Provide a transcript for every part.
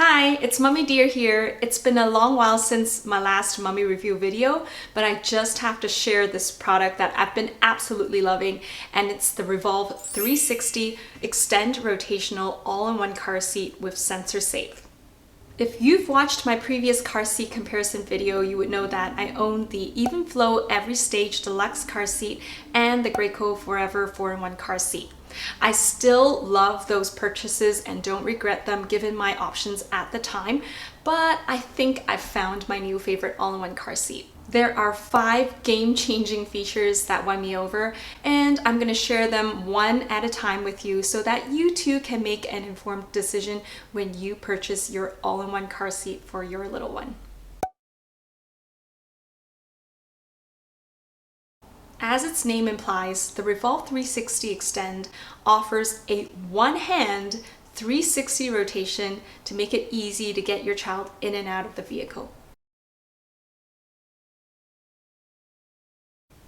Hi, it's Mummy Dear here. It's been a long while since my last mummy review video, but I just have to share this product that I've been absolutely loving, and it's the Revolve 360 Extend Rotational All-in-One Car Seat with SensorSafe. If you've watched my previous car seat comparison video, you would know that I own the Evenflo Every Stage Deluxe car seat and the Graco Forever 4-in-1 car seat. I still love those purchases and don't regret them given my options at the time, but I think I've found my new favorite all-in-one car seat. There are 5 game-changing features that won me over, and I'm going to share them one at a time with you so that you too can make an informed decision when you purchase your all-in-one car seat for your little one. As its name implies, the Revolve 360 Extend offers a one-hand 360 rotation to make it easy to get your child in and out of the vehicle.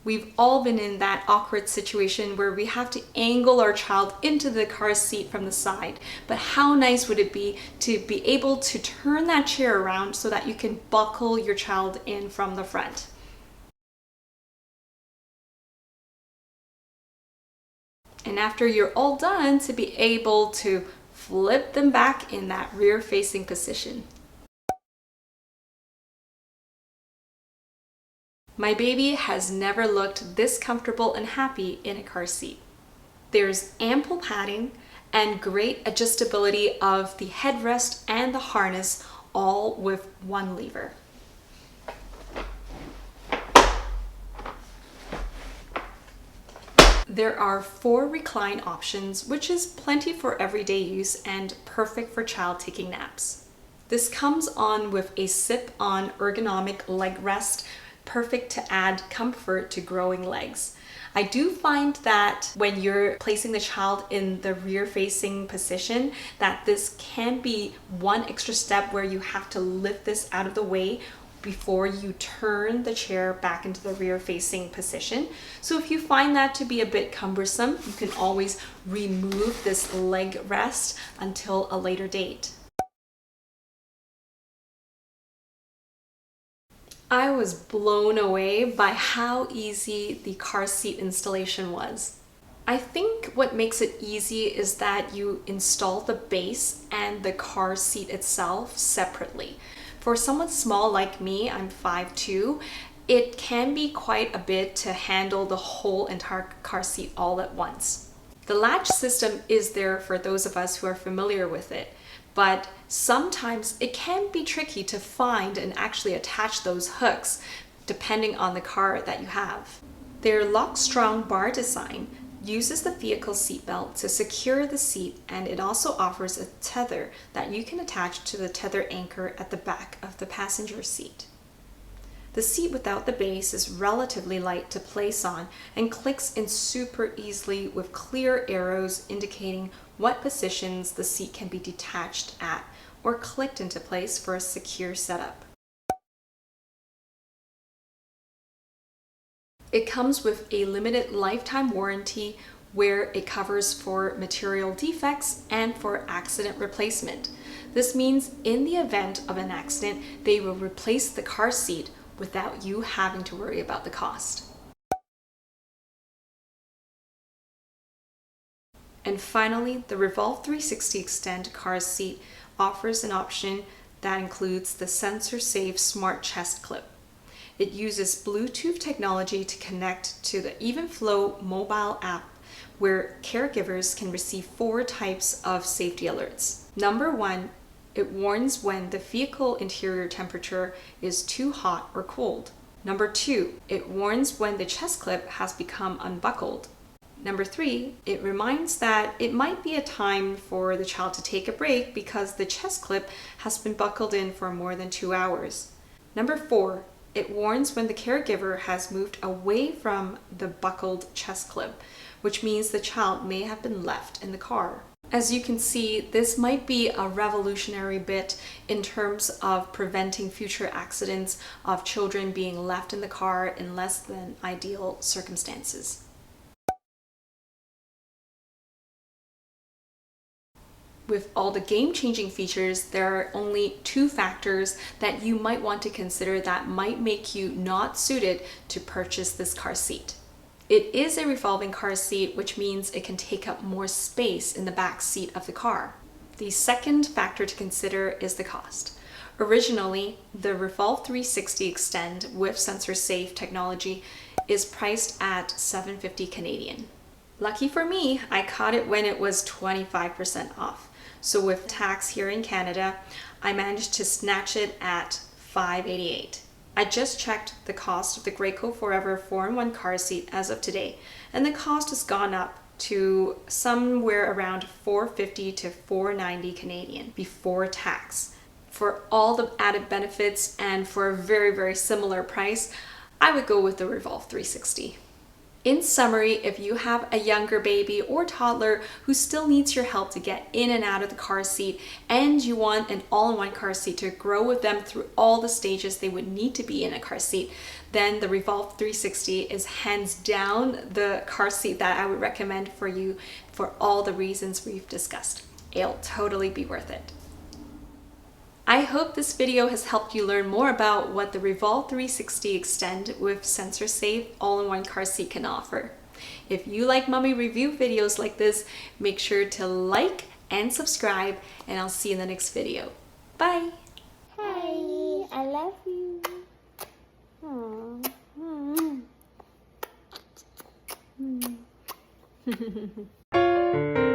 We've all been in that awkward situation where we have to angle our child into the car seat from the side, but how nice would it be to be able to turn that chair around so that you can buckle your child in from the front. And after you're all done, to be able to flip them back in that rear-facing position. My baby has never looked this comfortable and happy in a car seat. There's ample padding and great adjustability of the headrest and the harness, all with one lever. There are 4 recline options, which is plenty for everyday use and perfect for child taking naps. This comes on with a sip-on ergonomic leg rest, perfect to add comfort to growing legs. I do find that when you're placing the child in the rear-facing position, that this can be one extra step where you have to lift this out of the way before you turn the chair back into the rear-facing position. So if you find that to be a bit cumbersome, you can always remove this leg rest until a later date. I was blown away by how easy the car seat installation was. I think what makes it easy is that you install the base and the car seat itself separately. For someone small like me, I'm 5'2", it can be quite a bit to handle the whole entire car seat all at once. The latch system is there for those of us who are familiar with it, but sometimes it can be tricky to find and actually attach those hooks depending on the car that you have. Their lock-strong bar design uses the vehicle seatbelt to secure the seat, and it also offers a tether that you can attach to the tether anchor at the back of the passenger seat. The seat without the base is relatively light to place on and clicks in super easily with clear arrows indicating what positions the seat can be detached at or clicked into place for a secure setup. It comes with a limited lifetime warranty where it covers for material defects and for accident replacement. This means in the event of an accident, they will replace the car seat without you having to worry about the cost. And finally, the Revolve 360 Extend car seat offers an option that includes the SensorSafe Smart Chest Clip. It uses Bluetooth technology to connect to the Evenflo mobile app, where caregivers can receive 4 types of safety alerts. Number 1, it warns when the vehicle interior temperature is too hot or cold. Number 2, it warns when the chest clip has become unbuckled. Number 3, it reminds that it might be a time for the child to take a break because the chest clip has been buckled in for more than 2 hours. Number 4, it warns when the caregiver has moved away from the buckled chest clip, which means the child may have been left in the car. As you can see, this might be a revolutionary bit in terms of preventing future accidents of children being left in the car in less than ideal circumstances. With all the game-changing features, there are only 2 factors that you might want to consider that might make you not suited to purchase this car seat. It is a revolving car seat, which means it can take up more space in the back seat of the car. The second factor to consider is the cost. Originally, the Revolve 360 Extend with SensorSafe technology is priced at $750 Canadian. Lucky for me, I caught it when it was 25% off. So with tax here in Canada, I managed to snatch it at $588. I just checked the cost of the Graco Forever 4-in-1 car seat as of today, and the cost has gone up to somewhere around $450 to $490 Canadian before tax. For all the added benefits and for a very, very similar price, I would go with the Revolve 360. In summary, if you have a younger baby or toddler who still needs your help to get in and out of the car seat, and you want an all-in-one car seat to grow with them through all the stages they would need to be in a car seat, then the Revolve 360 is hands down the car seat that I would recommend for you for all the reasons we've discussed. It'll totally be worth it. I hope this video has helped you learn more about what the Revolve 360 Extend with SensorSafe all-in-one car seat can offer. If you like mommy review videos like this, make sure to like and subscribe, and I'll see you in the next video. Bye! Hi, I love you. Aww.